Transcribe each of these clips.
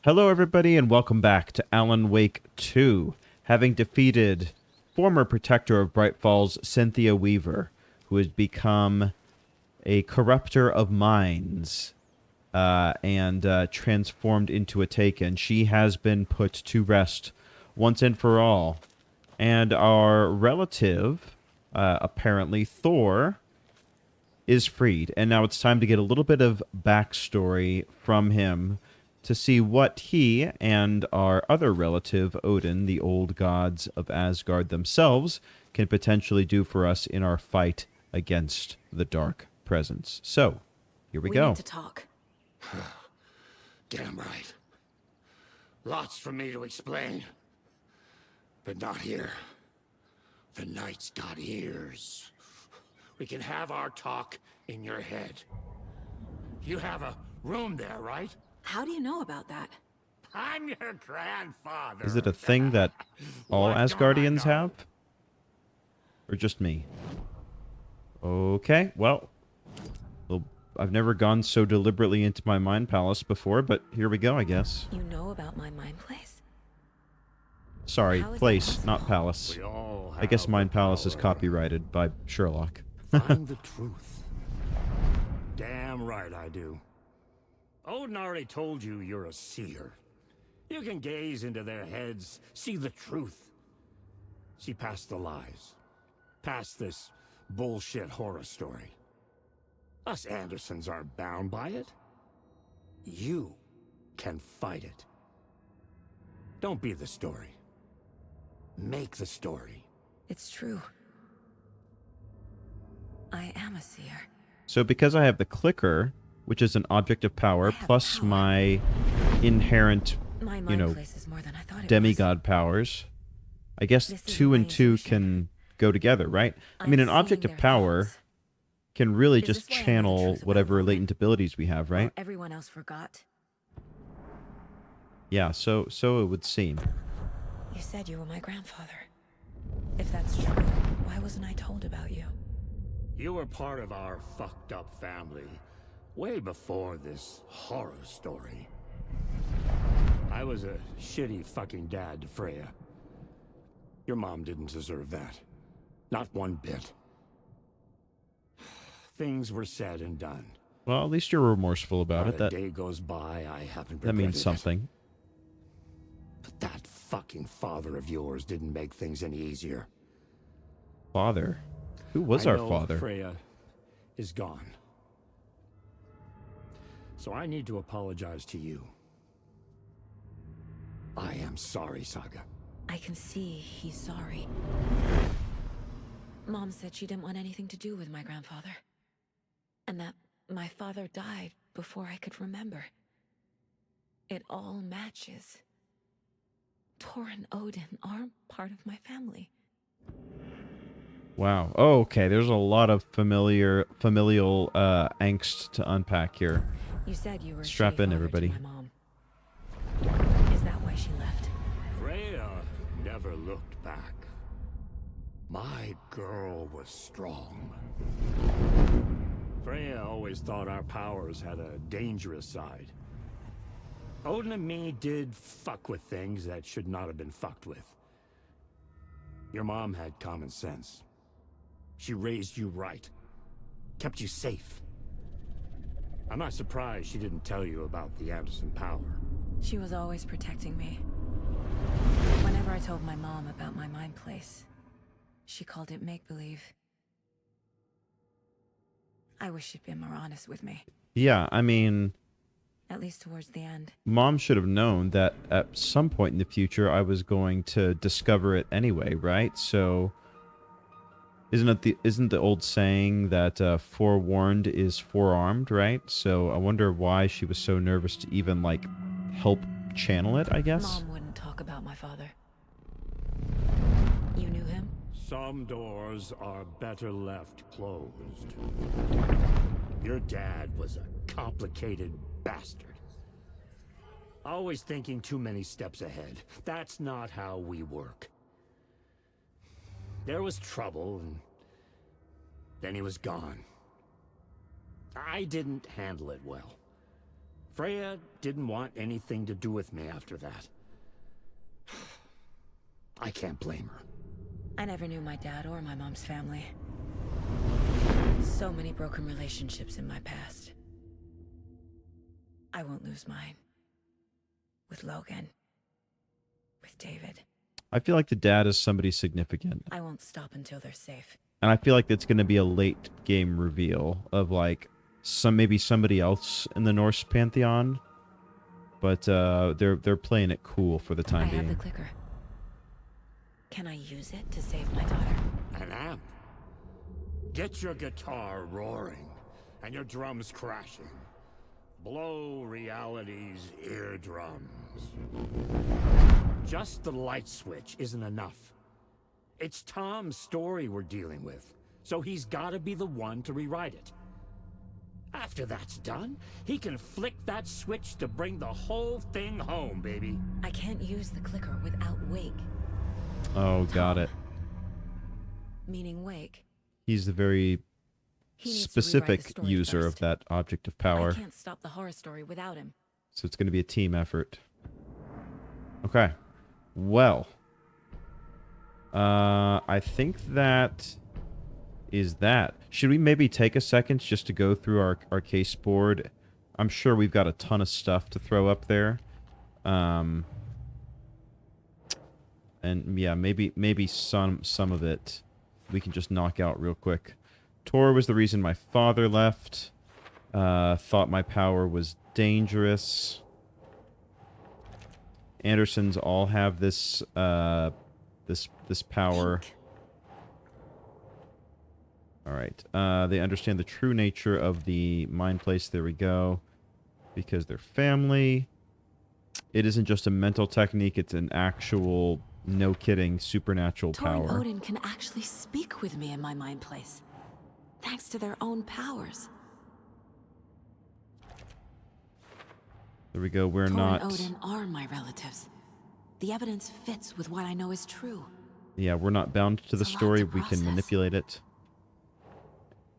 Hello, everybody, and welcome back to Alan Wake 2. Having defeated former protector of Bright Falls, Cynthia Weaver, who has become a corrupter of minds and transformed into a Taken, she has been put to rest once and for all. And our relative, apparently Thor, is freed. And now it's time to get a little bit of backstory from him to see what he and our other relative, Odin, the old gods of Asgard themselves, can potentially do for us in our fight against the dark presence. So, here we go. We need to talk. Damn right. Lots for me to explain. But not here. The night's got ears. We can have our talk in your head. You have a room there, right? How do you know about that? I'm your grandfather. Is it a thing that all What don't I Asgardians know? have? Or just me? Okay, well, I've never gone so deliberately into my mind palace before, but here we go, I guess. You know about my mind place? Sorry, How is that place, possible? not palace. We all I guess have Mind the Palace is power. copyrighted by Sherlock. Find the truth. Damn right I do. Odin already told you you're a seer. You can gaze into their heads, see the truth. See past the lies. Past this bullshit horror story. Us Andersons aren't bound by it. You can fight it. Don't be the story. Make the story. It's true. I am a seer. So because I have the clicker, which is an object of power, I have plus power. my inherent, My mind you know, place is more than I thought it demigod powers, I guess This is 2 my and 2 intuition. can go together, right? I I'm mean, an seeing object of their power thoughts. can really Is just this why I know the channel truth about whatever Logan? latent abilities we have, was. right? Everyone else forgot. Yeah, so it would seem. You said you were my grandfather. If that's true, why wasn't I told about you? You were part of our fucked up family way before this horror story. I was a shitty fucking dad to Freya. Your mom didn't deserve that. Not one bit. Things were said and done. Well, at least you're remorseful about Not it. a That day goes by I haven't that means regretted it. something. But that fucking father of yours didn't make things any easier. Father. Who was I our know father? Freya is gone. So I need to apologize to you. I am sorry, Saga. I can see he's sorry. Mom said she didn't want anything to do with my grandfather. And that my father died before I could remember. It all matches. Thor and Odin aren't part of my family. Wow. Oh, okay. There's a lot of familial angst to unpack here. You said you were a Strap shitty in, father everybody. to my mom. Is that why she left? Freya never looked back. My girl was strong. Freya always thought our powers had a dangerous side. Odin and me did fuck with things that should not have been fucked with. Your mom had common sense. She raised you right. Kept you safe. I'm not surprised she didn't tell you about the Anderson power. She was always protecting me. Whenever I told my mom about my mind place, she called it make-believe. I wish she'd been more honest with me, Yeah, I mean, at least towards the end. Mom should have known that at some point in the future I was going to discover it anyway, right? So isn't the old saying that forewarned is forearmed, right? So I wonder why she was so nervous to even like help channel it, I guess. Mom wouldn't talk about my father. You knew him? Some doors are better left closed. Your dad was a complicated bastard. Always thinking too many steps ahead. That's not how we work. There was trouble, and then he was gone. I didn't handle it well. Freya didn't want anything to do with me after that. I can't blame her. I never knew my dad or my mom's family. So many broken relationships in my past. I won't lose mine. With Logan. With David. I feel like the dad is somebody significant. I won't stop until they're safe. And I feel like it's going to be a late game reveal of like maybe somebody else in the Norse pantheon. But they're playing it cool for the time I being. have the clicker. Can I use it to save my daughter? An amp. Get your guitar roaring and your drums crashing. Blow reality's eardrums. Just the light switch isn't enough. It's Tom's story we're dealing with, so he's gotta be the one to rewrite it. After that's done, he can flick that switch to bring the whole thing home, baby. I can't use the clicker without Wake. Oh, got it. Meaning Wake. He's the very He needs to rewrite specific the story user of first. that object of power. I can't stop the horror story without him. So it's going to be a team effort. Okay. Well. I think that is that. Should we maybe take a second just to go through our case board? I'm sure we've got a ton of stuff to throw up there. And yeah, maybe some of it we can just knock out real quick. Tor was the reason my father left. Thought my power was dangerous. Andersons all have this this power. Think. All right. They understand the true nature of the mind place. There we go. Because they're family. It isn't just a mental technique. It's an actual, no kidding, supernatural Tor and power. Odin can actually speak with me in my mind place. Thanks to their own powers. There we go. We're Tor not... and Odin are my relatives. The evidence fits with what I know is true. Yeah, we're not bound to the It's a lot story. to We can process. manipulate it.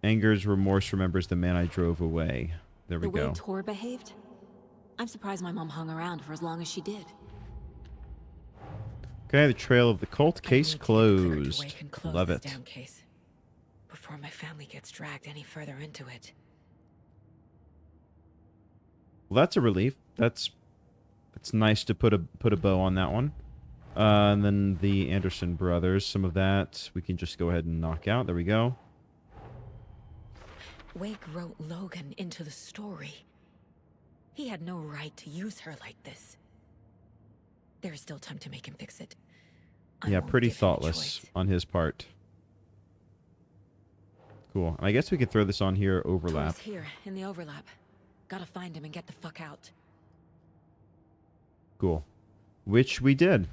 Angers, remorse, remembers the man I drove away. There we The way go. Tor behaved? I'm surprised my mom hung around for as long as she did. Okay, the trail of the cult. I Case need to get the clicker to closed. Wake and close Love this it. damn case before my family gets dragged any further into it. Well, that's a relief. It's nice to put a bow on that one. And then the Anderson brothers. Some of that we can just go ahead and knock out. There we go. Wake wrote Logan into the story. He had no right to use her like this. There is still time to make him fix it. I Yeah, won't pretty give him a thoughtless choice. on his part. Cool. I guess we could throw this on here, overlap. Tor's here, in the overlap. Gotta find him and get the fuck out. Cool. Which we did.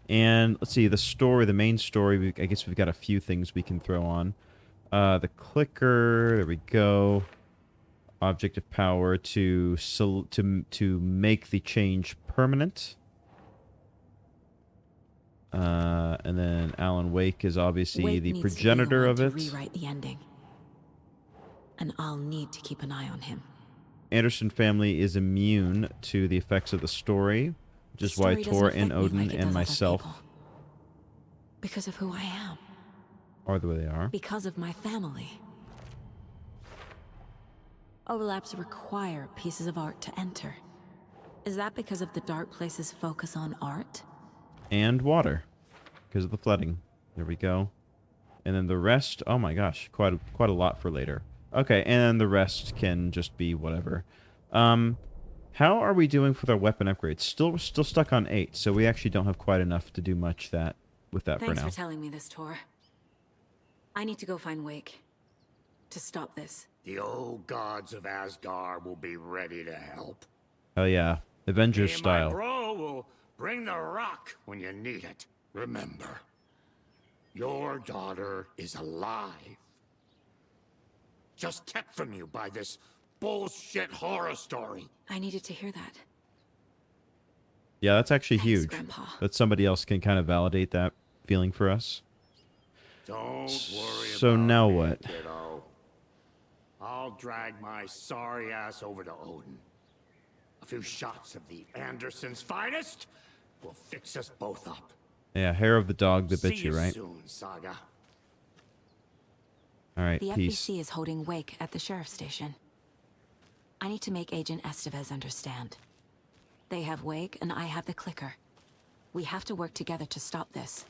And let's see, the main story, I guess we've got a few things we can throw on. The clicker, there we go. Object of power to make the change permanent. And then Alan Wake is obviously Wake the needs to be progenitor one of to it. rewrite the ending. And I'll need to keep an eye on him. Anderson family is immune to the effects of the story, which is why Story doesn't Tor affect and me Odin like it and does other myself people. Because of who I am. are the way they are. Because of my family. Overlaps require pieces of art to enter. Is that because of the Dark Place's focus on art? And water, because of the flooding. There we go. And then the rest, oh my gosh, quite a lot for later. Okay, and the rest can just be whatever. How are we doing with our weapon upgrades? Still stuck on 8, so we actually don't have quite enough to do much with that Thanks for now. for telling me this, Tor. I need to go find Wake. To stop this. The old gods of Asgard will be ready to help. Oh yeah, Avengers Me and style. my bro will bring the rock when you need it. Remember, your daughter is alive. Just kept from you by this bullshit horror story. I needed to hear that. Yeah, that's actually Thanks, huge. Grandpa. That somebody else can kind of validate that feeling for us. Don't worry So about now me, what? kiddo. I'll drag my sorry ass over to Odin. few shots of the Anderson's finest will fix us both up. Yeah, hair of the dog that bit See you, right? soon, Saga. All right, The peace. FBC is holding wake at the sheriff's station. I need to make Agent Estevez understand. They have wake and I have the clicker. We have to work together to stop this.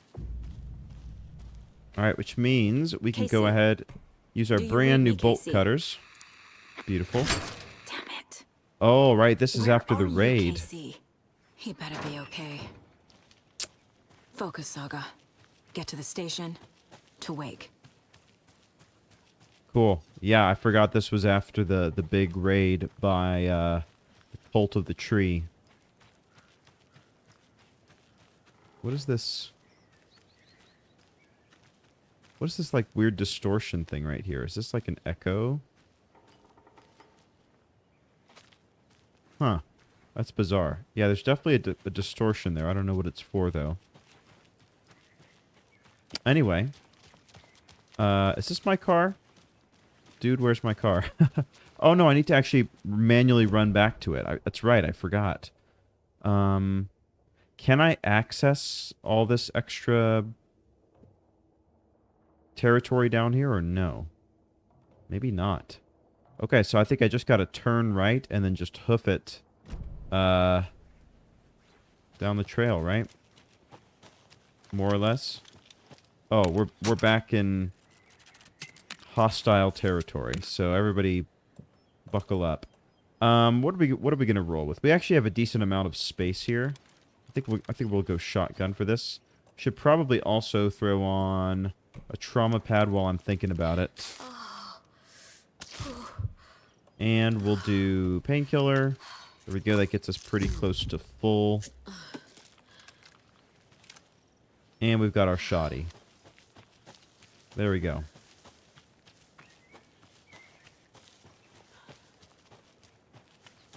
All right, which means we can go Casey, ahead, use our do you brand read new me, bolt Casey? cutters. Beautiful. Damn it. Oh, right, this is Where after the are you, raid. Casey? He better be okay. Focus, Saga. Get to the station. To wake. Cool. Yeah, I forgot this was after the big raid by the Cult of the Tree. What is this? What is this, like, weird distortion thing right here? Is this like an echo? Huh. That's bizarre. Yeah, there's definitely a distortion there. I don't know what it's for, though. Anyway. Is this my car? Dude, where's my car? Oh, no, I need to actually manually run back to it. That's right, I forgot. Can I access all this extra territory down here, or no? Maybe not. Okay, so I think I just gotta turn right and then just hoof it down the trail, right? More or less. Oh, we're back in hostile territory, so everybody buckle up. What are we gonna roll with? We actually have a decent amount of space here. I think we'll go shotgun for this. Should probably also throw on a trauma pad while I'm thinking about it. And we'll do painkiller. There we go. That gets us pretty close to full. And we've got our shoddy. There we go.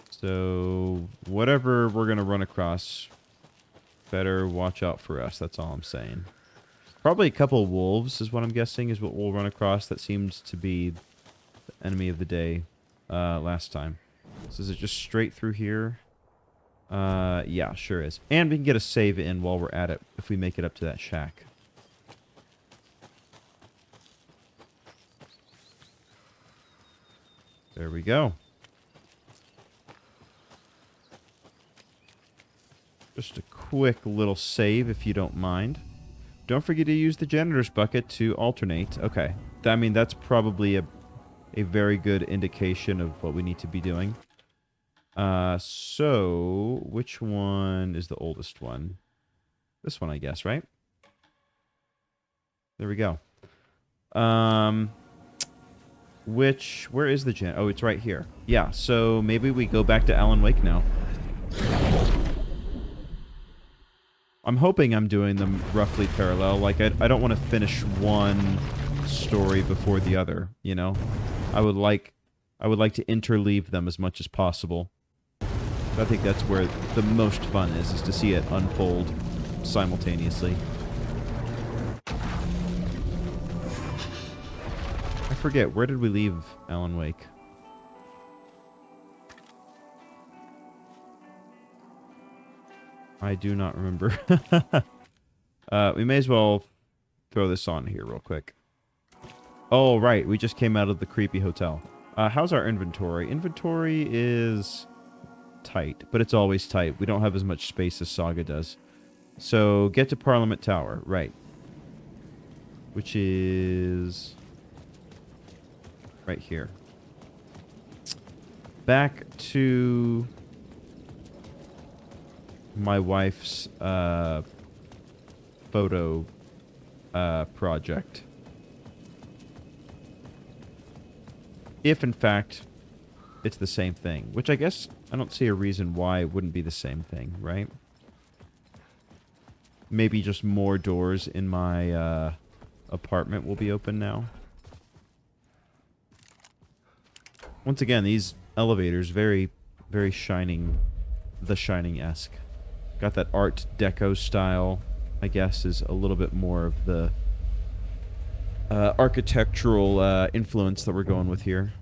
So, whatever we're going to run across, better watch out for us. That's all I'm saying. Probably a couple of wolves is what I'm guessing is what we'll run across. That seems to be the enemy of the day last time. So is it just straight through here? Yeah, sure is. And we can get a save in while we're at it if we make it up to that shack. There we go. Just a quick little save if you don't mind. Don't forget to use the janitor's bucket to alternate. Okay. I mean, that's probably a very good indication of what we need to be doing. So, which one is the oldest one? This one, I guess, right? There we go. Where is the gen? Oh, it's right here. Yeah, so maybe we go back to Alan Wake now. I'm hoping I'm doing them roughly parallel. Like, I don't want to finish one story before the other, you know? I would like to interleave them as much as possible. I think that's where the most fun is to see it unfold simultaneously. I forget, where did we leave Alan Wake? I do not remember. We may as well throw this on here real quick. Oh, right. We just came out of the creepy hotel. How's our inventory? Inventory is tight, but it's always tight. We don't have as much space as Saga does. So, get to Parliament Tower. Right. Which is right here. Back to my wife's photo project. If, in fact, it's the same thing. Which I guess I don't see a reason why it wouldn't be the same thing, right? Maybe just more doors in my apartment will be open now. Once again, these elevators, very, very Shining, The Shining-esque. Got that Art Deco style, I guess, is a little bit more of the architectural influence that we're going with here.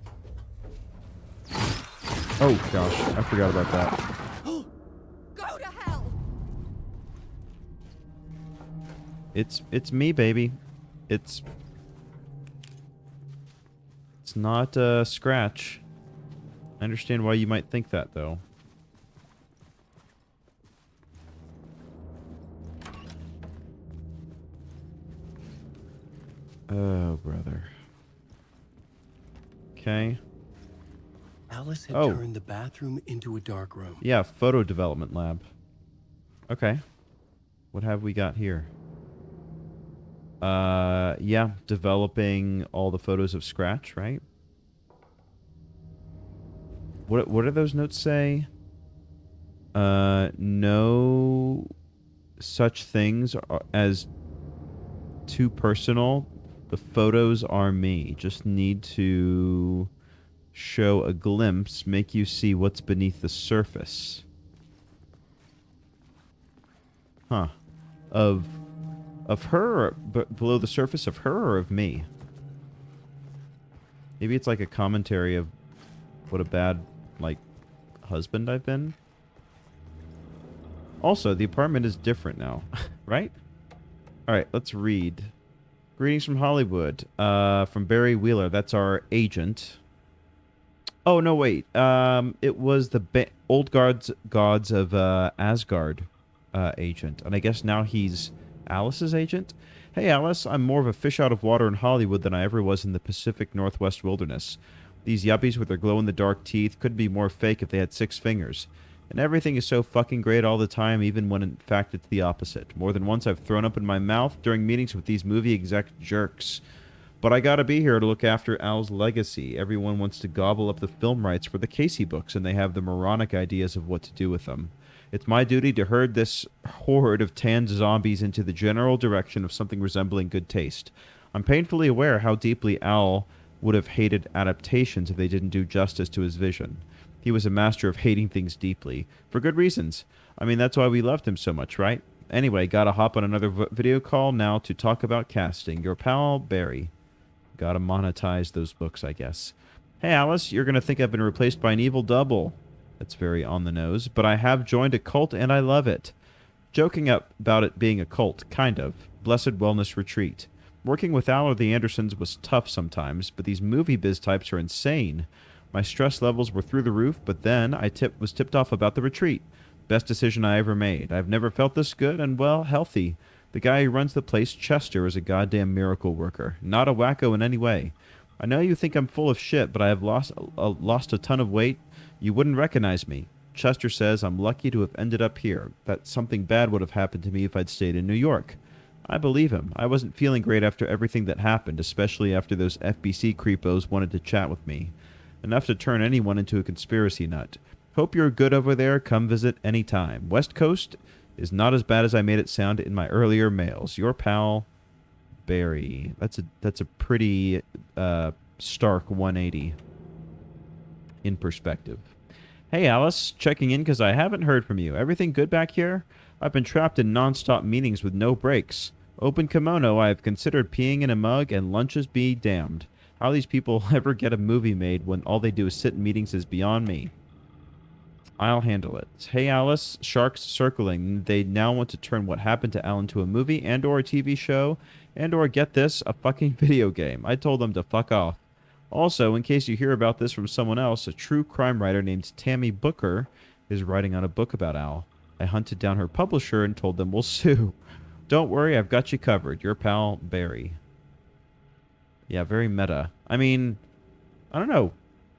Oh gosh, I forgot about that. Go to hell! It's me, baby. It's not Scratch. I understand why you might think that, though. Oh, brother. Okay. Alice had Oh. turned the bathroom into a dark room. Yeah, photo development lab. Okay. What have we got here? Yeah, developing all the photos of Scratch, right? What do those notes say? No such things as too personal. The photos are me. Just need to show a glimpse, make you see what's beneath the surface. Huh. Of her, or below the surface of her, or of me? Maybe it's like a commentary of what a bad, like, husband I've been. Also, the apartment is different now, right? Alright, let's read. Greetings from Hollywood. From Barry Wheeler. That's our agent. Oh, no, wait. It was the old gods of Asgard agent. And I guess now he's Alice's agent? Hey, Alice, I'm more of a fish out of water in Hollywood than I ever was in the Pacific Northwest wilderness. These yuppies with their glow-in-the-dark teeth couldn't be more fake if they had 6 fingers. And everything is so fucking great all the time, even when in fact it's the opposite. More than once I've thrown up in my mouth during meetings with these movie exec jerks. But I gotta be here to look after Al's legacy. Everyone wants to gobble up the film rights for the Casey books, and they have the moronic ideas of what to do with them. It's my duty to herd this horde of tanned zombies into the general direction of something resembling good taste. I'm painfully aware how deeply Al would have hated adaptations if they didn't do justice to his vision. He was a master of hating things deeply. For good reasons. I mean, that's why we loved him so much, right? Anyway, gotta hop on another video call now to talk about casting. Your pal, Barry. Gotta monetize those books, I guess. Hey, Alice, you're gonna think I've been replaced by an evil double. That's very on the nose, but I have joined a cult and I love it. Joking about it being a cult, kind of. Blessed Wellness Retreat. Working with Al or the Andersons was tough sometimes, but these movie biz types are insane. My stress levels were through the roof, but then I was tipped off about the retreat. Best decision I ever made. I've never felt this good and, well, healthy. The guy who runs the place, Chester, is a goddamn miracle worker. Not a wacko in any way. I know you think I'm full of shit, but I have lost a ton of weight. You wouldn't recognize me. Chester says I'm lucky to have ended up here, that something bad would have happened to me if I'd stayed in New York. I believe him. I wasn't feeling great after everything that happened, especially after those FBC creepos wanted to chat with me. Enough to turn anyone into a conspiracy nut. Hope you're good over there. Come visit any time. West Coast is not as bad as I made it sound in my earlier mails. Your pal, Barry. That's a pretty stark 180 in perspective. Hey, Alice. Checking in because I haven't heard from you. Everything good back here? I've been trapped in non-stop meetings with no breaks. Open kimono, I have considered peeing in a mug, and lunches be damned. How these people ever get a movie made when all they do is sit in meetings is beyond me. I'll handle it. Hey, Alice. Sharks circling. They now want to turn what happened to Al into a movie and or a TV show and or, get this, a fucking video game. I told them to fuck off. Also, in case you hear about this from someone else, a true crime writer named Tammy Booker is writing on a book about Al. I hunted down her publisher and told them we'll sue. Don't worry, I've got you covered. Your pal, Barry. Yeah, very meta. I mean, I don't know.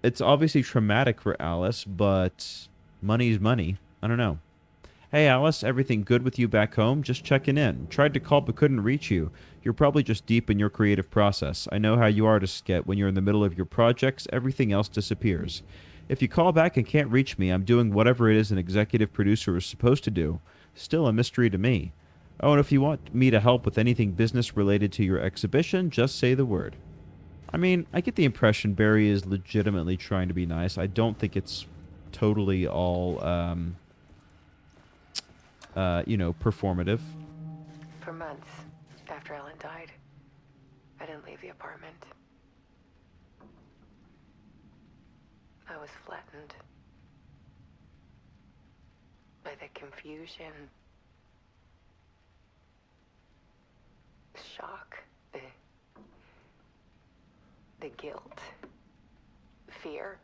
It's obviously traumatic for Alice, but money's money. I don't know. Hey, Alice, everything good with you back home? Just checking in. Tried to call but couldn't reach you. You're probably just deep in your creative process. I know how you artists get. When you're in the middle of your projects, everything else disappears. If you call back and can't reach me, I'm doing whatever it is an executive producer is supposed to do. Still a mystery to me. Oh, and if you want me to help with anything business related to your exhibition, just say the word. I mean, I get the impression Barry is legitimately trying to be nice. I don't think it's totally all, performative. For months after Ellen died, I didn't leave the apartment. I was flattened, by the confusion, shock, the guilt, fear.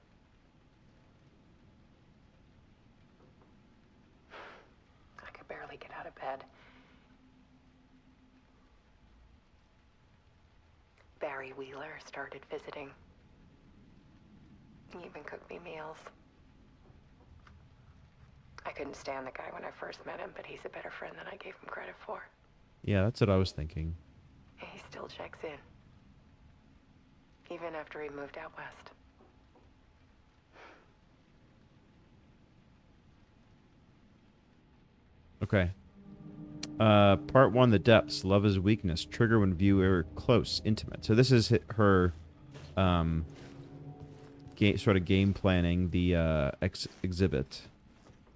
I could barely get out of bed. Barry Wheeler started visiting. He even cooked me meals. I couldn't stand the guy when I first met him, but he's a better friend than I gave him credit for. Yeah, that's what I was thinking. He still checks in. Even after he moved out west. Okay. Part 1, the depths. Love is weakness. Trigger when viewer close, intimate. So this is her sort of game planning, the exhibit.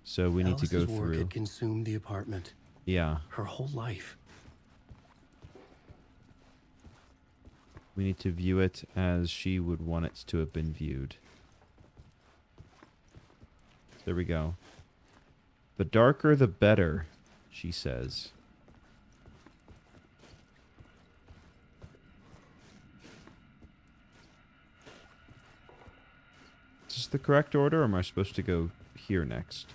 So we need to go Alice's work through. had consumed the apartment. Yeah. Her whole life. We need to view it as she would want it to have been viewed. There we go. The darker the better, she says. Is this the correct order, or am I supposed to go here next?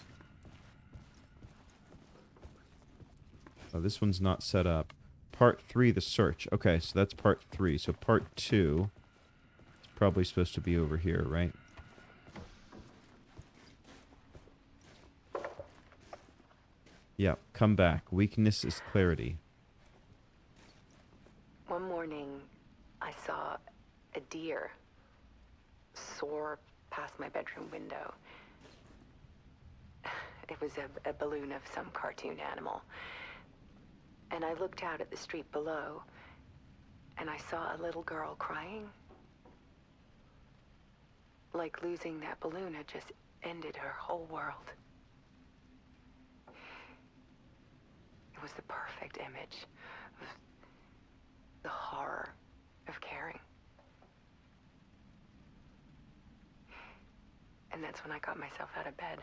Oh, this one's not set up. Part 3, the search. Okay, so that's part 3. So part 2 is probably supposed to be over here, right? Yeah, come back. Weakness is clarity. One morning, I saw a deer soar past my bedroom window. It was a balloon of some cartoon animal. And I looked out at the street below, and I saw a little girl crying. Like losing that balloon had just ended her whole world. It was the perfect image of the horror of caring. And that's when I got myself out of bed.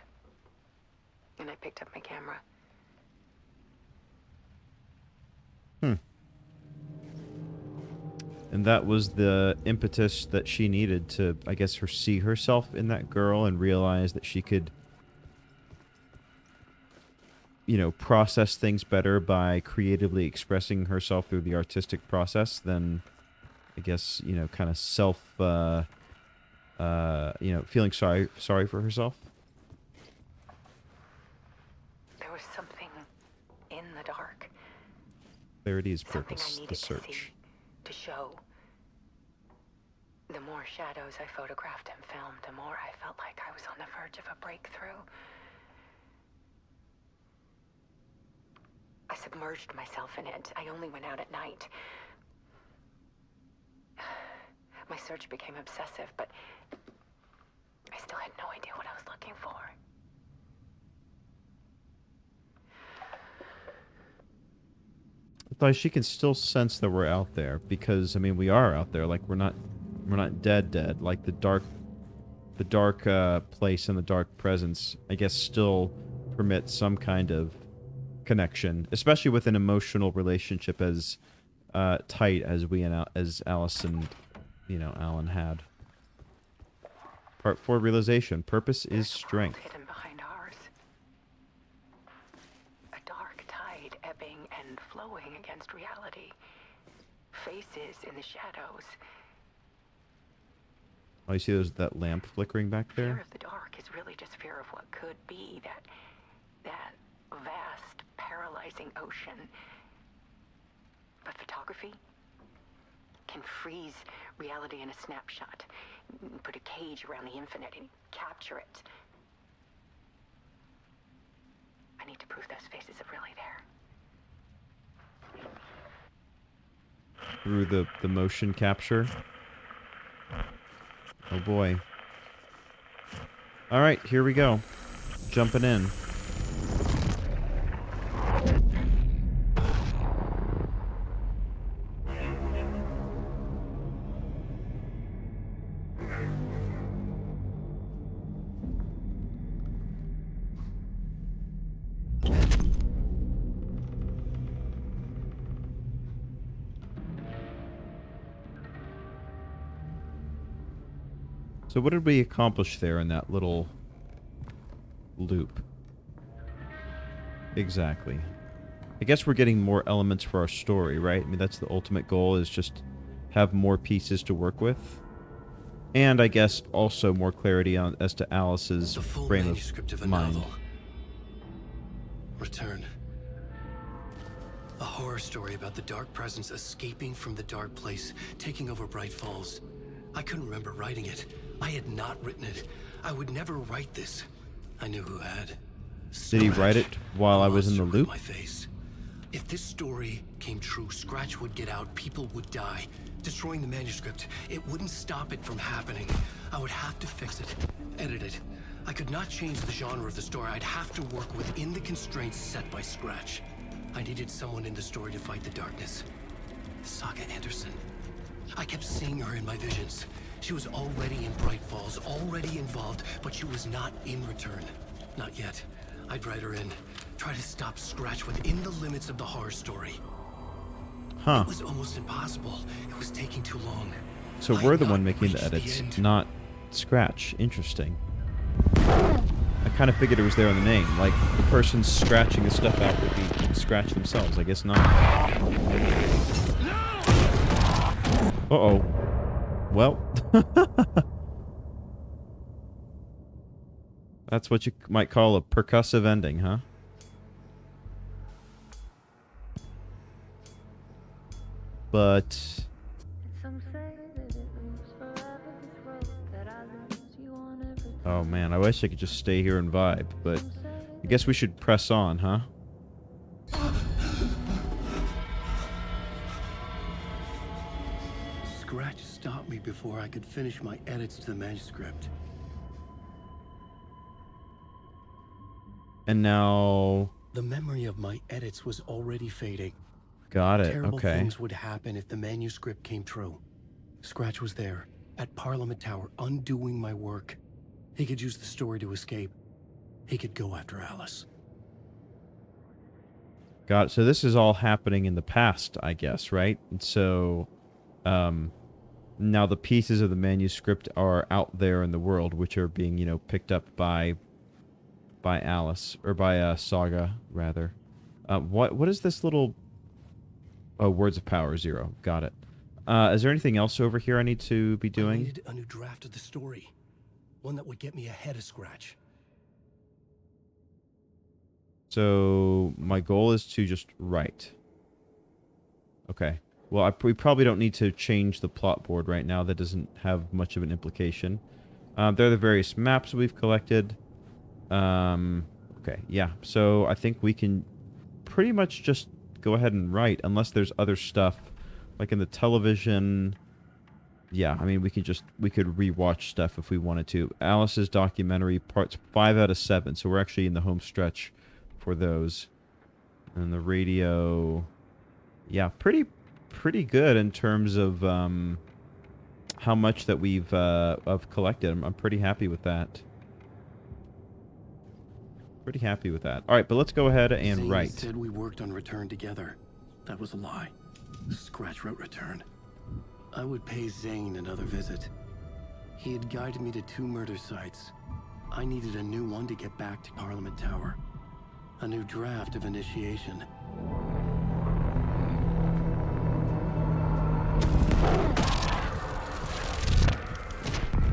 And I picked up my camera. And that was the impetus that she needed to, I guess, see herself in that girl and realize that she could, you know, process things better by creatively expressing herself through the artistic process than, I guess, you know, kind of feeling sorry for herself. There was something in the dark. Clarity is Something purpose, I needed the to see, search. to show. The more shadows I photographed and filmed, the more I felt like I was on the verge of a breakthrough. I submerged myself in it. I only went out at night. My search became obsessive, but I still had no idea what I was looking for. But she can still sense that we're out there because, I mean, we are out there. Like, we're not dead. Like, the dark place and the dark presence, I guess, still permits some kind of connection, especially with an emotional relationship as tight as as Alice and, you know, Alan had. Part 4, realization. Purpose is strength. There's a world hidden behind ours. A dark tide ebbing and flowing against reality. Faces in the shadows. Oh, you see that lamp flickering back Fear there? of the dark is really just fear of what could be, that vast, paralyzing ocean. But photography can freeze reality in a snapshot. Put a cage around the infinite and capture it. I need to prove those faces are really there. Through the motion capture. Oh boy. Alright, here we go. Jumping in. So what did we accomplish there in that little loop? Exactly. I guess we're getting more elements for our story, right? I mean, that's the ultimate goal, is just have more pieces to work with. And I guess also more clarity on as to Alice's The full frame manuscript of a mind. novel. Return. A horror story about the dark presence escaping from the dark place, taking over Bright Falls. I couldn't remember writing it. I had not written it. I would never write this. I knew who had. Did he write it while I was in the loop? My face. If this story came true, Scratch would get out, people would die. Destroying the manuscript, it wouldn't stop it from happening. I would have to fix it, edit it. I could not change the genre of the story. I'd have to work within the constraints set by Scratch. I needed someone in the story to fight the darkness. Saga Anderson. I kept seeing her in my visions. She was already in Bright Falls, already involved, but she was not in Return. Not yet. I'd write her in. Try to stop Scratch within the limits of the horror story. Huh. It was almost impossible. It was taking too long. So I we're had the one not making the reached edits, end. not Scratch. Interesting. I kind of figured it was there in the name. Like, the person scratching the stuff out would be Scratch themselves. I guess not. Uh-oh. Well. That's what you might call a percussive ending, huh? But... oh man, I wish I could just stay here and vibe, but I guess we should press on, huh? Scratch stopped me before I could finish my edits to the manuscript. And now... The memory of my edits was already fading. got it, Terrible okay. things would happen if the manuscript came true. Scratch was there, at Parliament Tower, undoing my work. He could use the story to escape. He could go after Alice. Got it. So this is all happening in the past, I guess, right? And so, now the pieces of the manuscript are out there in the world, which are being, you know, picked up by Alice, or by Saga, rather. What is this little... oh, Words of Power, 0. Got it. Is there anything else over here I need to be I doing? needed a new draft of the story. One that would get me ahead of Scratch. So my goal is to just write. Okay. Well, we probably don't need to change the plot board right now. That doesn't have much of an implication. There are the various maps we've collected. Okay, yeah. So I think we can pretty much just go ahead and write, unless there's other stuff, like in the television. Yeah, I mean, we could rewatch stuff if we wanted to. Alice's documentary, parts 5 out of 7, so we're actually in the home stretch for those. And the radio, yeah, pretty good in terms of how much that we've collected. I'm pretty happy with that. Pretty happy with that. All right, but let's go ahead and Zane write. said we worked on Return together. That was a lie. Scratch wrote Return. I would pay Zane another visit. He had guided me to 2 murder sites. I needed a new one to get back to Parliament Tower. A new draft of Initiation.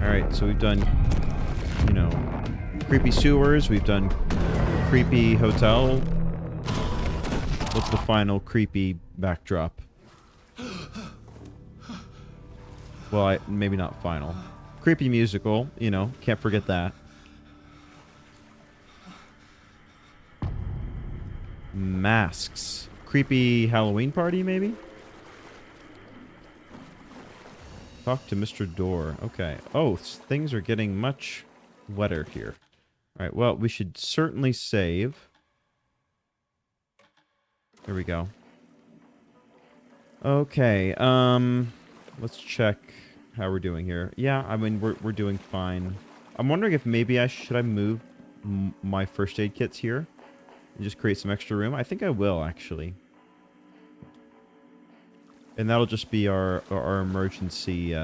Alright, so we've done, you know, creepy sewers, we've done creepy hotel. What's the final creepy backdrop? Well, maybe not final. Creepy musical, you know, can't forget that. Masks. Creepy Halloween party, maybe? Talk to Mr. Door. Okay. Oh, things are getting much wetter here. Alright, well, we should certainly save. There we go. Okay, let's check how we're doing here. Yeah, I mean, we're doing fine. I'm wondering if maybe should I move my first aid kits here and just create some extra room? I think I will, actually. And that'll just be our emergency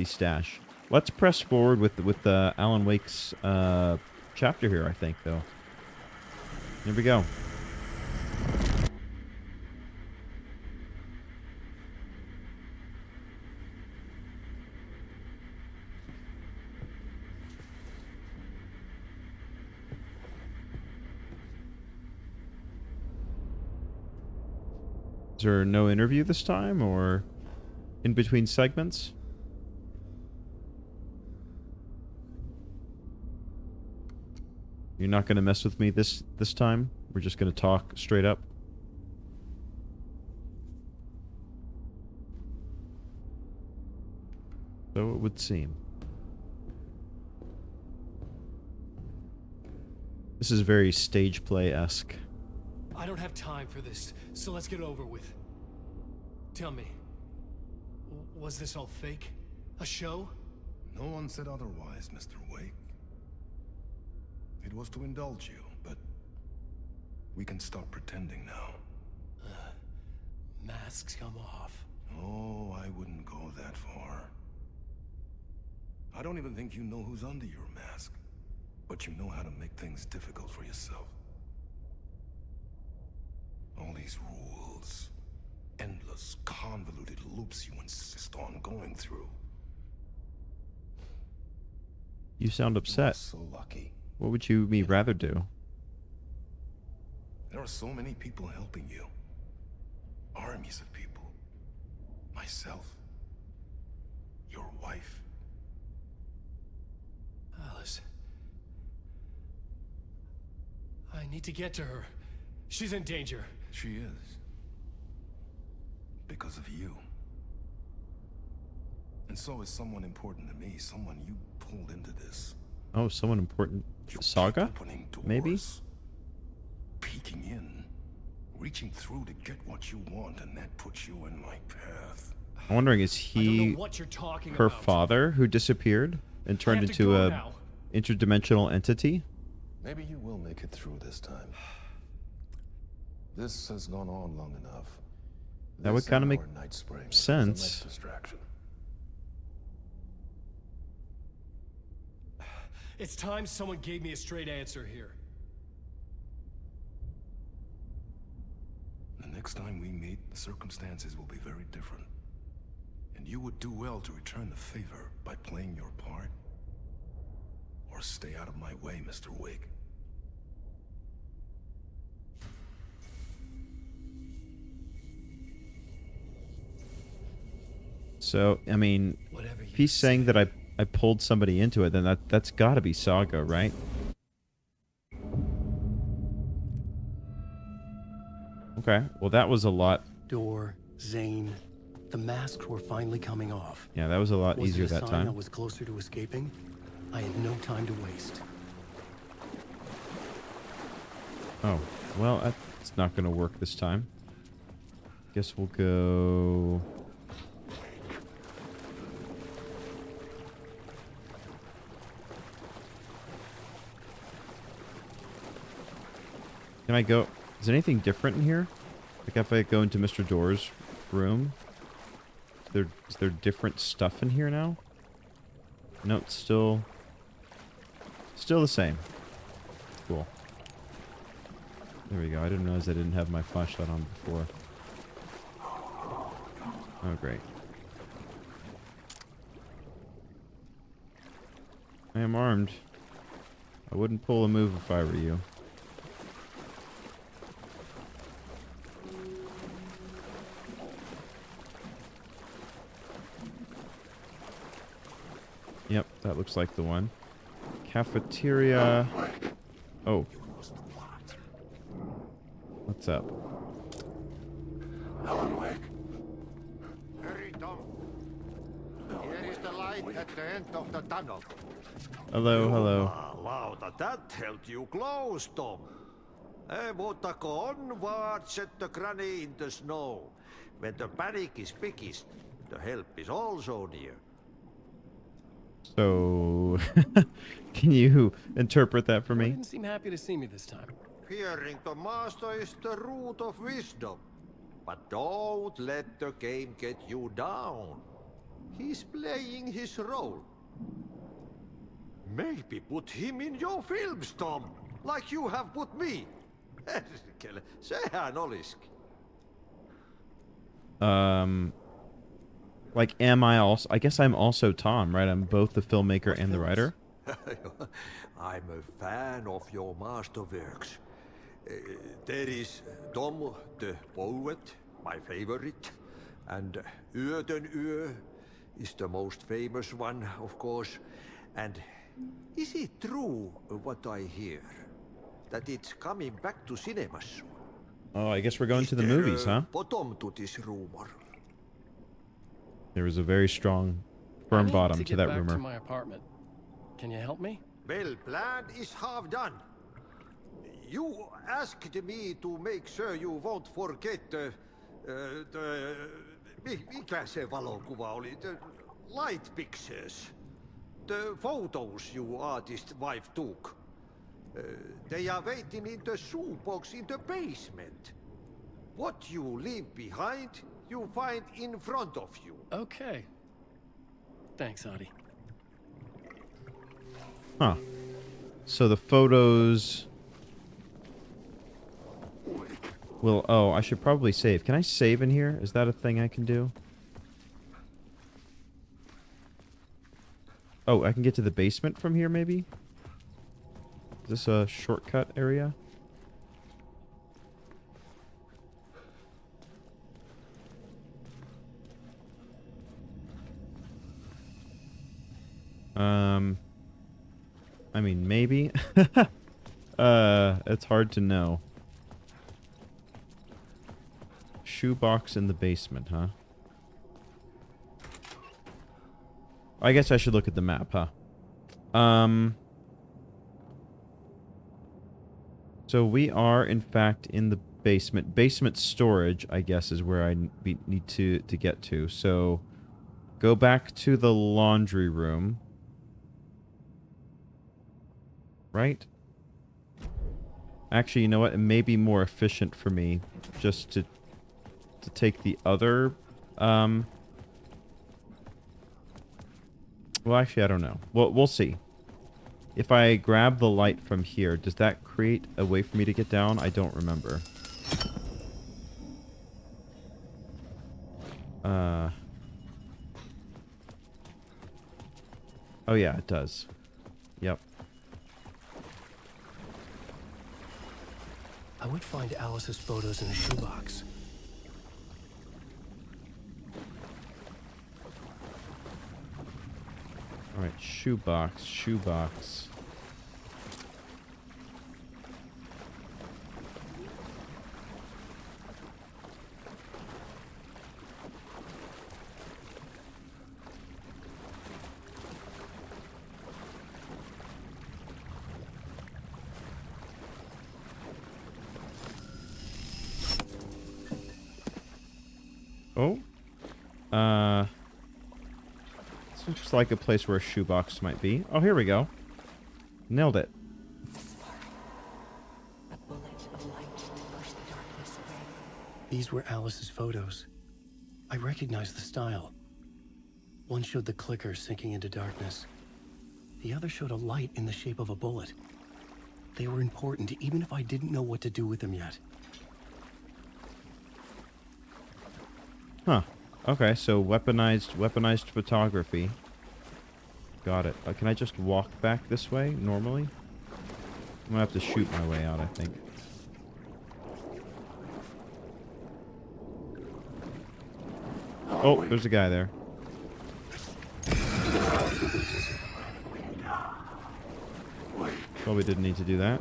stash. Let's press forward with Alan Wake's chapter here. I think though. Here we go. Is there no interview this time, or in between segments? You're not going to mess with me this time? We're just going to talk straight up? So it would seem. This is very stage play-esque. I don't have time for this, so let's get it over with. Tell me, was this all fake? A show? No one said otherwise, Mr. Wake. It was to indulge you, but we can stop pretending now. Masks come off. Oh, I wouldn't go that far. I don't even think you know who's under your mask, but you know how to make things difficult for yourself. All these rules, endless, convoluted loops you insist on going through. You sound upset. So lucky. What would you rather do? There are so many people helping you. Armies of people. Myself. Your wife. Alice. I need to get to her. She's in danger. She is. Because of you. And so is someone important to me, someone you pulled into this. Oh, someone important. You Saga? keep opening doors, Maybe? peeking in, reaching through to get what you want, and that puts you in my path. I'm wondering, is I don't he know what you're talking her about. father who disappeared and turned have to into go a now. interdimensional entity? Maybe you will make it through this time. This has gone on long enough. That would This kinda and make our night spring is a sense. nice distraction. It's time someone gave me a straight answer here. The next time we meet, the circumstances will be very different. And you would do well to return the favor by playing your part. Or stay out of my way, Mr. Wake. So, I mean, Whatever if you he's saying say. that I pulled somebody into it, then that's got to be Saga, right? Okay, well that was a lot. Door, Zane, the masks were finally coming off. Yeah, that was a lot Was easier it a that sign time. I was closer to escaping? I had no time to waste. Oh, well, that's not going to work this time. Guess we'll go... Can I go... Is anything different in here? Like if I go into Mr. Door's room? Is there different stuff in here now? No, it's still the same. Cool. There we go. I didn't realize I didn't have my flashlight on before. Oh, great. I am armed. I wouldn't pull a move if I were you. Yep, that looks like the one. Cafeteria. Oh. What's up? Alan Wake. Hurry, Tom. Here is the light at the end of the tunnel. Hello, hello. Jumalauta, that held you close, Tom. Ei muuta kuin onward, set the granny in the snow. When the panic is biggest, the help is also near. So, can you interpret that for You me? didn't seem happy to see me this time. Fearing the master is the root of wisdom. But don't let the game get you down. He's playing his role. Maybe put him in your films, Tom, like you have put me. Perkele, sehän olisikin. Like, am I also... I guess I'm also Tom, right? I'm both the filmmaker and the writer. I'm a fan of your masterworks. There is Tom the poet, my favorite, and Öden Ö is the most famous one, of course. And is it true what I hear? That it's coming back to cinemas soon? Oh, I guess we're going Is to the there movies, huh? bottom to this rumor? There was a very strong, I firm need bottom to to get that back rumor. to my apartment. Can you help me? Well, plan is half done. You asked me to make sure you won't forget mikä se valokuva oli? The light pictures. The photos you artist wife took. They are waiting in the shoebox in the basement. What you leave behind, you find in front of you. Okay. Thanks, Ahti. Huh. So the photos... will... Oh, I should probably save. Can I save in here? Is that a thing I can do? Oh, I can get to the basement from here, maybe? Is this a shortcut area? I mean, maybe. It's hard to know. Shoebox in the basement, huh? I guess I should look at the map, huh? So we are, in fact, in the basement. Basement storage, I guess, is where I need to get to. So go back to the laundry room. Right? Actually, you know what? It may be more efficient for me just to take the other... Well, actually, I don't know. We'll see. If I grab the light from here, does that create a way for me to get down? I don't remember. Oh, yeah, it does. Yep. I would find Alice's photos in a shoebox. Alright, shoebox, shoebox. Oh. This looks like a place where a shoebox might be. Oh, here we go. Nailed it. A bullet of light to push the darkness away. These were Alice's photos. I recognized the style. One showed the clicker sinking into darkness. The other showed a light in the shape of a bullet. They were important, even if I didn't know what to do with them yet. Huh. Okay, so weaponized photography. Got it. Can I just walk back this way normally? I'm gonna have to shoot my way out, I think. Oh, there's a guy there. Probably didn't need to do that.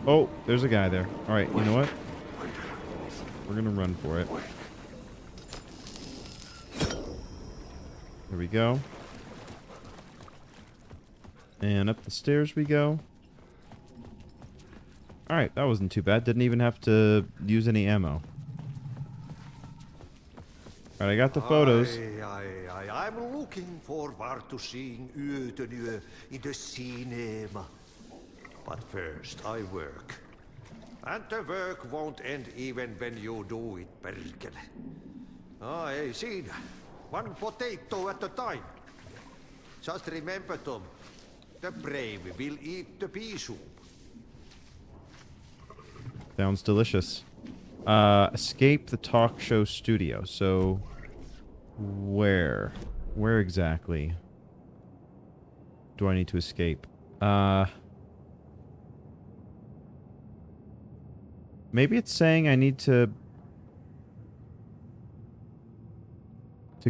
Oh, there's a guy there. Alright, you know what? We're gonna run for it. There we go. And up the stairs we go. Alright, that wasn't too bad. Didn't even have to use any ammo. Alright, I got the photos. I'm looking forward to seeing Öden Ö in the cinema. But first, I work. And the work won't end even when you do it, perkele. Ei siinä. One potato at a time. Just remember, Tom. The brave will eat the pea soup. Sounds delicious. Escape the talk show studio. So, where? Where exactly do I need to escape? Maybe it's saying I need to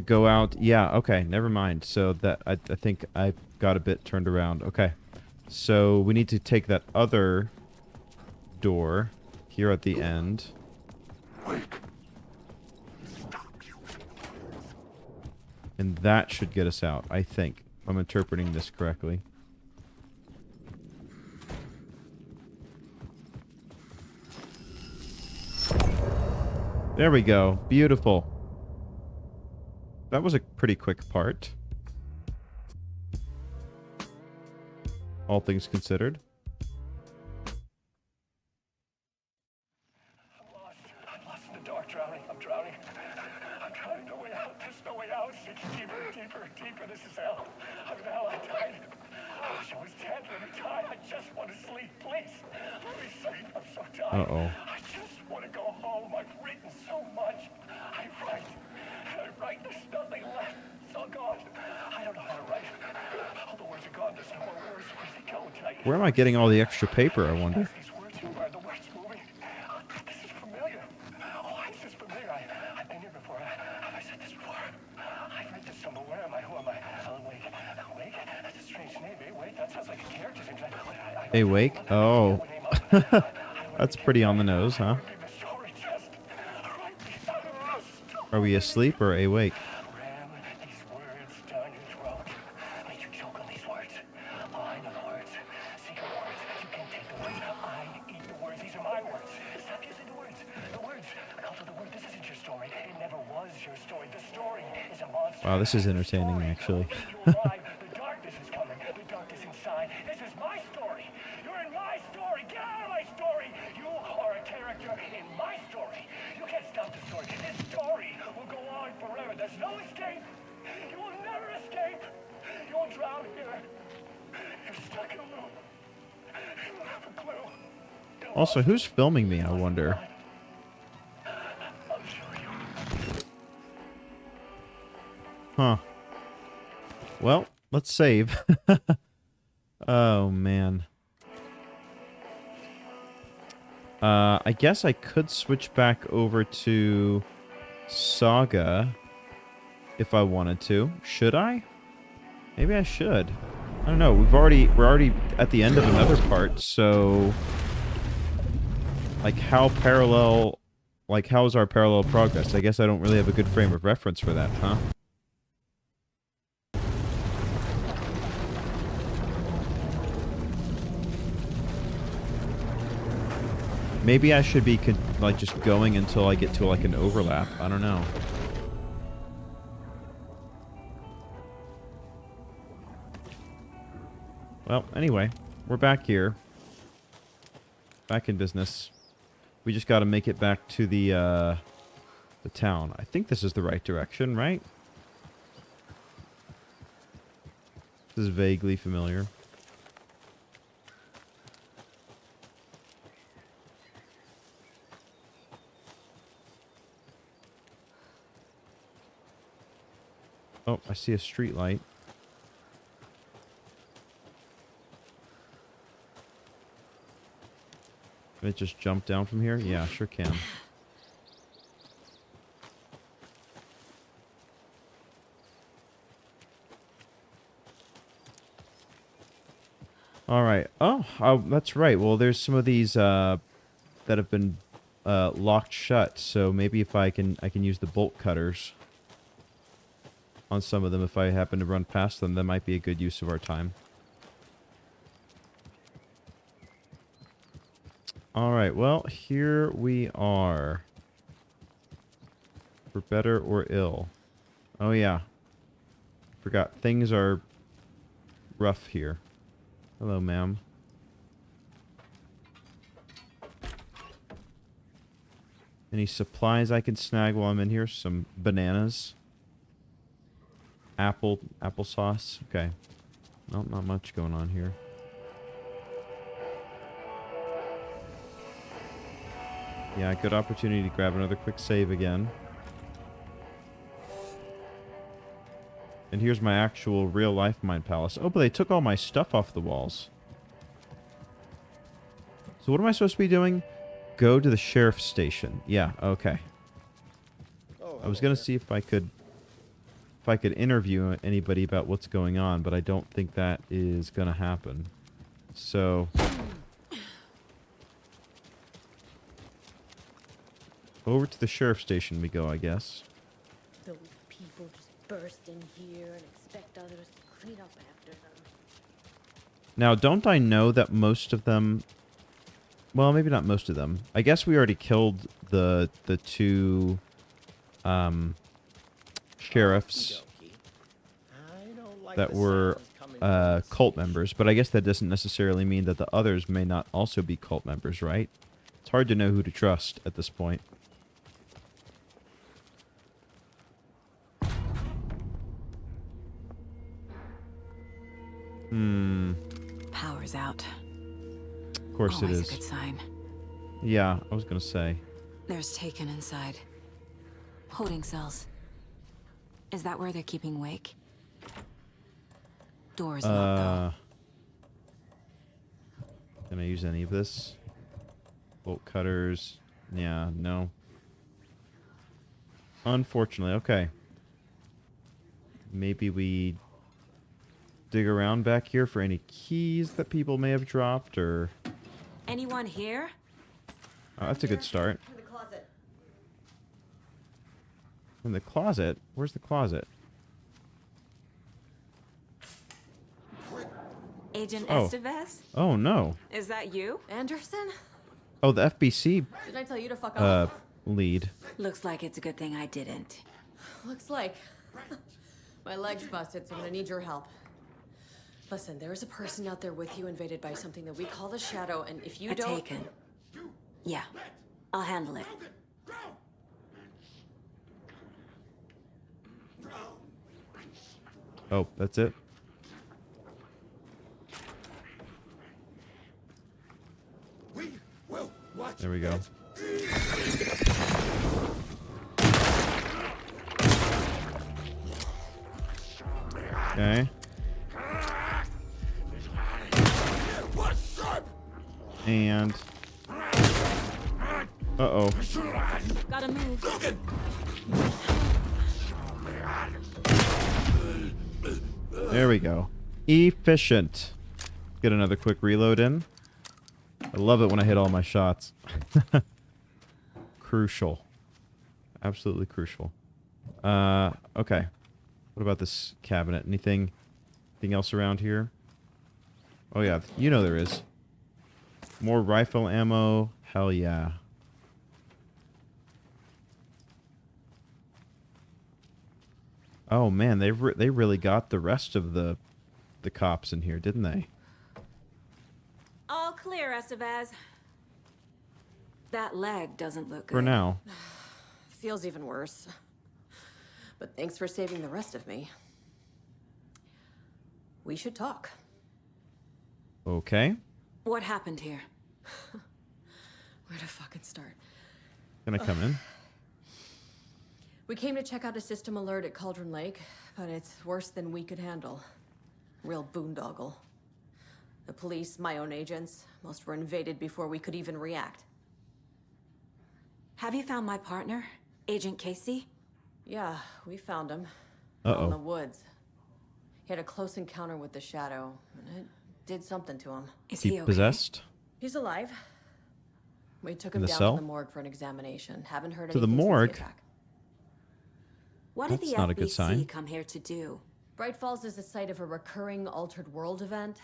go out. Yeah, okay, never mind. So that I think I got a bit turned around. Okay. So we need to take that other door here at the end. And that should get us out, I think. If I'm interpreting this correctly. There we go. Beautiful. That was a pretty quick part. All things considered. I'm lost in the dark, drowning. I'm drowning. I'm drowning. No way out. There's no way out. It's deeper, deeper, deeper. This is hell. I'm in hell. I died. I wish I was dead. Let me die. I just want to sleep, please. Let me sleep. I'm so tired. Uh-oh. I just want to go home. I've written so much. I write. There's nothing left. It's all gone. I don't know how to write. All the words are gone. There's no more words. Where did they go? Where am I getting all the extra paper, I wonder? These words, where are the words moving? This is familiar. Oh, why is this familiar? I've been here before. Have I said this before? I've read this somewhere. Where am I? Who am I? Alan Wake. Alan Wake? That's a strange name. Eh? Wake? That sounds like a character's name. Hey, Wake? Oh. That's pretty on the nose, huh? Are we asleep or awake? Ram these words down your throat. Make you choke on these words. Line of words. Secret words. You can take the words. I eat the words. These are my words. Stop using the words. The words. Also the word. This isn't your story. It never was your story. The story is a monster. Wow, this is entertaining, actually. The darkness is coming. The darkness inside. This is my story. You're in my story. Get out of my story. You are a character in my story. You can't stop the story. This story will go on forever. There's no escape. You will never escape. You will drown here. You're stuck in a loop. You don't have a clue. Also, who's filming me, I wonder? I'll show you. Huh. Well, let's save. Oh, man. I guess I could switch back over to Saga if I wanted to. Should I? Maybe I should. I don't know. We're already at the end of another part, so like how is our parallel progress? I guess I don't really have a good frame of reference for that, huh? Maybe I should be like just going until I get to like an overlap. I don't know. Well, anyway, we're back here. Back in business. We just got to make it back to the town. I think this is the right direction, right? This is vaguely familiar. Oh, I see a street light. Can it just jump down from here? Yeah, sure can. All right. Oh, that's right. Well, there's some of these that have been locked shut. So maybe if I can use the bolt cutters on some of them if I happen to run past them. That might be a good use of our time. Alright, well, here we are. For better or ill. Oh yeah. Forgot, things are rough here. Hello, ma'am. Any supplies I can snag while I'm in here? Some bananas. Applesauce. Okay. Nope, not much going on here. Yeah, good opportunity to grab another quick save again. And here's my actual real-life Mind Palace. Oh, but they took all my stuff off the walls. So what am I supposed to be doing? Go to the sheriff's station. Yeah, okay. I was going to see if I could interview anybody about what's going on, but I don't think that is going to happen. So over to the sheriff's station we go, I guess. Those people just burst in here and expect others to clean up after them. Now, don't I know that most of them... Well, maybe not most of them. I guess we already killed the two sheriffs that were cult members, but I guess that doesn't necessarily mean that the others may not also be cult members, right? It's hard to know who to trust at this point. Power's out. Of course Always it is. a good sign. Yeah, I was gonna say. There's Taken inside. Holding cells. Is that where they're keeping Wake? Doors locked Can I use any of this? Bolt cutters. Yeah, no. Unfortunately, okay. Maybe we dig around back here for any keys that people may have dropped, or... Anyone here? Oh, that's a good start. In the closet. In the closet? Where's the closet? Agent Oh. Estevez? Oh, no. Is that you? Anderson? Oh, the FBC Didn't I tell you to fuck off? lead. Looks like it's a good thing I didn't. Looks like. My leg's busted, so I'm gonna need your help. Listen, there is a person out there with you invaded by something that we call the Shadow, and if you don't... Taken. Yeah, I'll handle it. Oh, that's it? There we go. Okay. And... Uh-oh. Gotta move. There we go. Efficient. Get another quick reload in. I love it when I hit all my shots. Crucial. Absolutely crucial. Okay. What about this cabinet? Anything else around here? Oh yeah, you know there is. More rifle ammo. Hell yeah. Oh man, they really got the rest of the cops in here, didn't they? All clear, Estevez. That leg doesn't look good. For now. Feels even worse. But thanks for saving the rest of me. We should talk. Okay. What happened here? Where to fucking start? Can I come in? We came to check out a system alert at Cauldron Lake, but it's worse than we could handle. Real boondoggle. The police, my own agents, most were invaded before we could even react. Have you found my partner, Agent Casey? Yeah, we found him. Uh-oh. Out in the woods. He had a close encounter with the Shadow, and it did something to him. Is He he okay? possessed? He's alive. We took In him the down cell? to the morgue for an examination. Haven't heard To the anything since morgue? attack. What did That's the not a good FBC sign. come here to do? Bright Falls is the site of a recurring altered world event.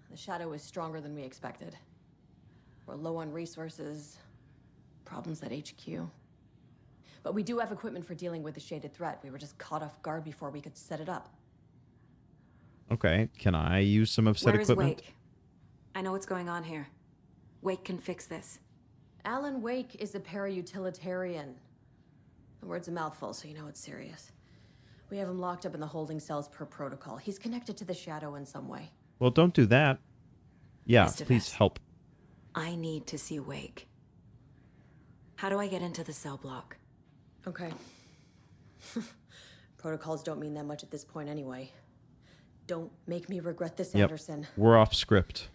The Shadow is stronger than we expected. We're low on resources, problems at HQ. But we do have equipment for dealing with the shaded threat. We were just caught off guard before we could set it up. Okay. Can I use some of said Where is equipment? Wake? I know what's going on here. Wake can fix this. Alan Wake is a para-utilitarian. The word's a mouthful, so you know it's serious. We have him locked up in the holding cells per protocol. He's connected to the Shadow in some way. Well, don't do that. Yeah, Mr. please Vess, help. I need to see Wake. How do I get into the cell block? Okay. Protocols don't mean that much at this point anyway. Don't make me regret this, Yep. Anderson. We're off script.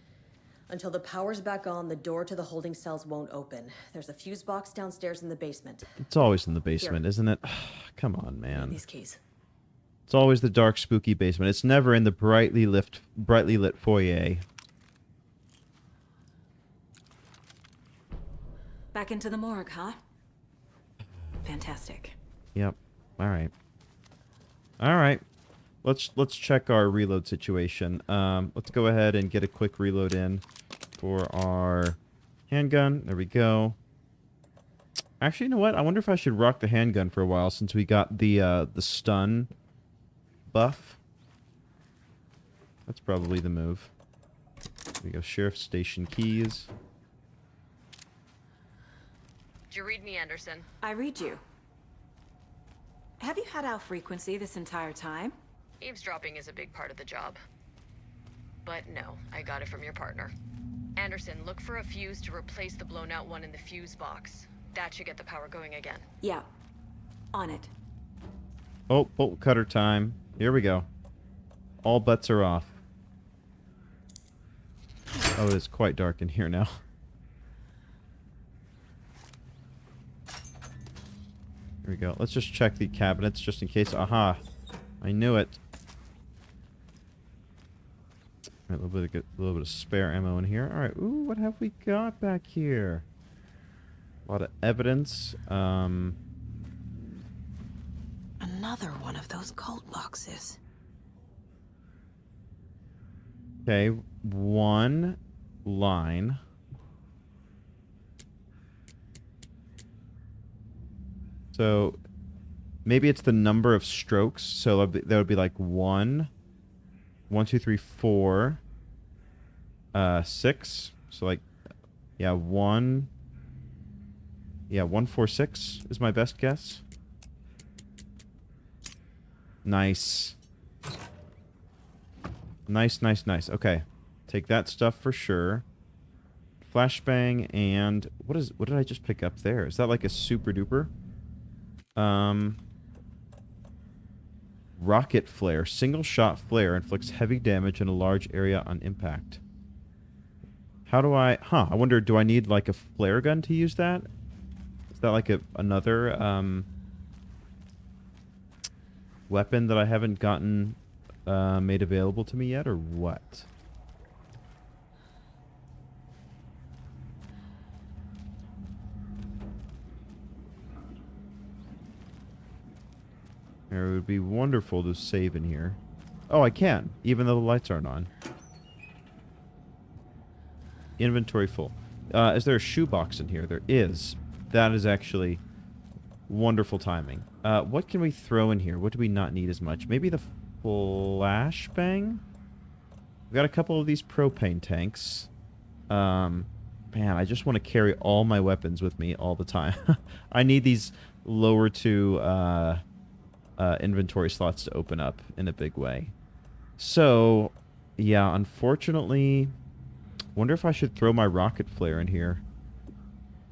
Until the power's back on, the door to the holding cells won't open. There's a fuse box downstairs in the basement. It's always in the basement, Here. isn't it? Come on, man. These keys. It's always the dark, spooky basement. It's never in the brightly lit foyer. Back into the morgue, huh? Fantastic. Yep. All right. All right. Let's check our reload situation. Let's go ahead and get a quick reload in for our handgun. There we go. Actually, you know what? I wonder if I should rock the handgun for a while since we got the stun buff. That's probably the move. There we go. Sheriff station keys. Did you read me, Anderson? I read you. Have you had our frequency this entire time? Eavesdropping is a big part of the job. But no, I got it from your partner. Anderson, look for a fuse to replace the blown out one in the fuse box. That should get the power going again. Yeah. On it. Oh, bolt cutter time. Here we go. All bets are off. Oh, it's quite dark in here now. Here we go. Let's just check the cabinets just in case. Aha. I knew it. All right, a little bit of spare ammo in here. All right. Ooh, what have we got back here? A lot of evidence. Another one of those cult boxes. Okay, one line. So maybe it's the number of strokes. So that would be like 1, 2, 3, 4, 6. So like, yeah, 1. Yeah, 1, 4, 6 is my best guess. Nice. Nice, nice, nice. Okay. Take that stuff for sure. Flashbang and what did I just pick up there? Is that like a super duper? Rocket flare. Single shot flare inflicts heavy damage in a large area on impact. How do I... Huh, I wonder, do I need like a flare gun to use that? Is that like another weapon that I haven't gotten made available to me yet, or what? It would be wonderful to save in here. Oh, I can, even though the lights aren't on. Inventory full. Is there a shoebox in here? There is. That is actually wonderful timing. What can we throw in here? What do we not need as much? Maybe the flashbang? We've got a couple of these propane tanks. Man, I just want to carry all my weapons with me all the time. I need these lower two inventory slots to open up in a big way. So, yeah, unfortunately, wonder if I should throw my rocket flare in here.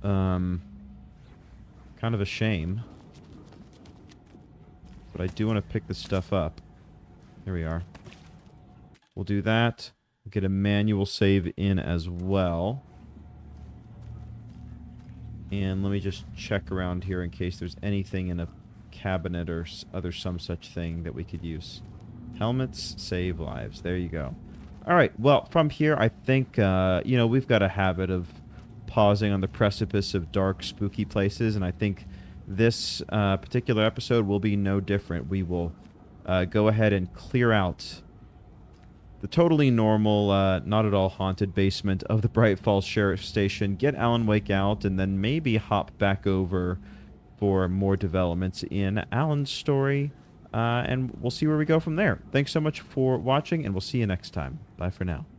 Kind of a shame. But I do want to pick this stuff up. Here we are. We'll do that. We'll get a manual save in as well. And let me just check around here in case there's anything in a cabinet or other some such thing that we could use. Helmets save lives. There you go. All right. Well, from here, I think, you know, we've got a habit of pausing on the precipice of dark, spooky places, and I think this particular episode will be no different. We will go ahead and clear out the totally normal, not at all haunted basement of the Bright Falls Sheriff Station, get Alan Wake out, and then maybe hop back over for more developments in Alan's story, and we'll see where we go from there. Thanks so much for watching, and we'll see you next time. Bye for now.